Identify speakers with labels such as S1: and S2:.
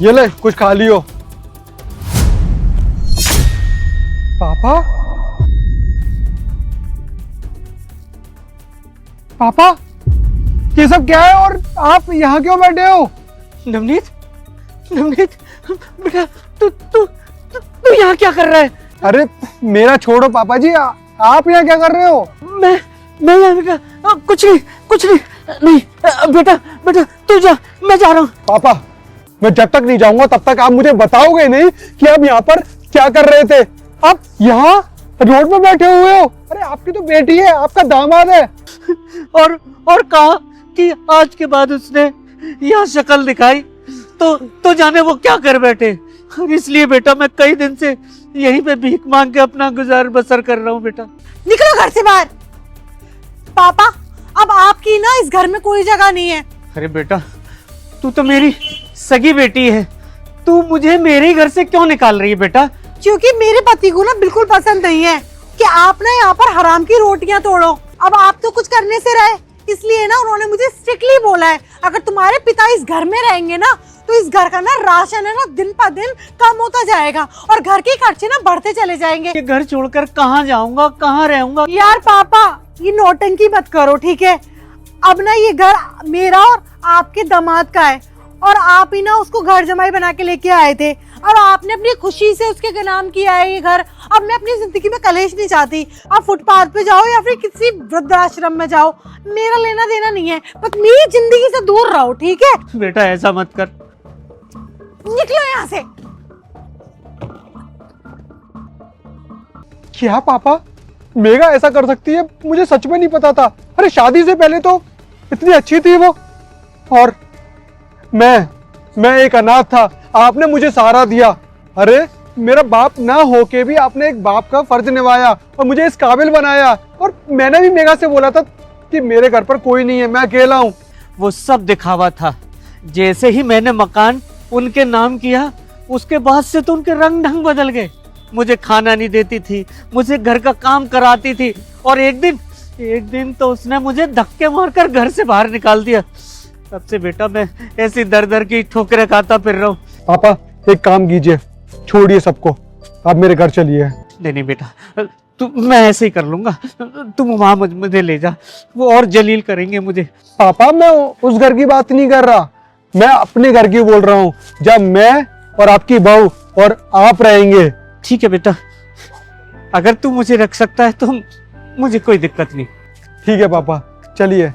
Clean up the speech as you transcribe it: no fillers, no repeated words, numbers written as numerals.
S1: ये ले कुछ खा लियो। पापा, पापा, ये सब क्या है और आप यहाँ क्यों बैठे हो?
S2: नवनीत, नवनीत, बेटा तू तू तू तू यहाँ क्या कर रहा है?
S1: अरे मेरा छोड़ो पापा जी, आप यहाँ क्या कर रहे हो?
S2: मैं यहाँ बेटा कुछ नहीं नहीं बेटा बेटा तू जा, मैं जा रहा हूँ।
S1: पापा, मैं जब तक नहीं जाऊंगा तब तक आप मुझे बताओगे नहीं कि आप यहाँ पर क्या कर रहे थे? आप यहाँ रोड में बैठे हुए हो? अरे आपकी तो बेटी है, आपका दामाद है।
S2: और कहा कि आज के बाद उसने यहाँ शक्ल दिखाई तो जाने वो क्या कर बैठे। इसलिए बेटा मैं कई दिन से यहीं पे भीख मांग के अपना गुजार बसर कर रहा हूँ। बेटा
S3: निकलो घर से बाहर। पापा, अब आपकी ना इस घर में कोई जगह नहीं है।
S2: अरे बेटा तू तो मेरी सगी बेटी है, तू मुझे मेरे ही घर से क्यों निकाल रही है बेटा?
S3: क्योंकि मेरे पति को ना बिल्कुल पसंद नहीं है कि आप ना यहाँ पर हराम की रोटियां तोड़ो। अब आप तो कुछ करने से रहे, इसलिए ना उन्होंने मुझे स्ट्रिक्टली बोला है अगर तुम्हारे पिता इस घर में रहेंगे ना तो इस घर का ना राशन है ना दिन पर दिन कम होता जाएगा और घर के खर्चे ना बढ़ते चले जाएंगे।
S2: ये घर छोड़कर कहाँ जाऊंगा, कहाँ रहूंगा?
S3: यार पापा, ये नौटंकी मत करो, ठीक है? अब ना ये घर मेरा और आपके दामाद का है और आप ही ना उसको घर जमाई बना के लेके आए थे और आपने अपनी खुशी से उसके नाम किया है ये घर। अब मैं अपनी जिंदगी में कलेश नहीं चाहती। आप फुटपाथ पे जाओ या फिर किसी वृद्धाश्रम में जाओ, मेरा लेना देना नहीं है, बस मेरी जिंदगी से दूर रहो, ठीक है?
S2: बेटा ऐसा मत कर।
S3: निकलो यहाँ से।
S1: क्या पापा, मेघा ऐसा कर सकती है? मुझे सच में नहीं पता था। अरे शादी से पहले तो इतनी अच्छी थी वो, और मैं एक अनाथ था, आपने मुझे सहारा दिया। अरे मेरा बाप ना होके भी आपने एक बाप का फर्ज निभाया और मुझे इस काबिल बनाया। और मैंने भी मेघा से बोला था कि मेरे घर पर कोई नहीं है, मैं अकेला हूँ।
S2: वो सब दिखावा था। जैसे ही मैंने मकान उनके नाम किया उसके बाद से तो उनके रंग ढंग बदल गए। मुझे खाना नहीं देती थी, मुझे घर का काम कराती थी और एक दिन तो उसने मुझे धक्के मारकर घर से बाहर निकाल दिया। तब से बेटा मैं ऐसी दर दर की ठोकरें खाता फिर रहा हूँ।
S1: पापा एक काम कीजिए, छोड़िए सबको, आप मेरे घर चलिए।
S2: नहीं बेटा तू, मैं ऐसे ही कर लूंगा। तुम वहां मुझे ले जा, वो और जलील करेंगे मुझे।
S1: पापा मैं उस घर की बात नहीं कर रहा, मैं अपने घर की बोल रहा हूँ, जब मैं और आपकी बहू और आप रहेंगे।
S2: ठीक है बेटा, अगर तू मुझे रख सकता है तो मुझे कोई दिक्कत नहीं।
S1: ठीक है पापा, चलिए।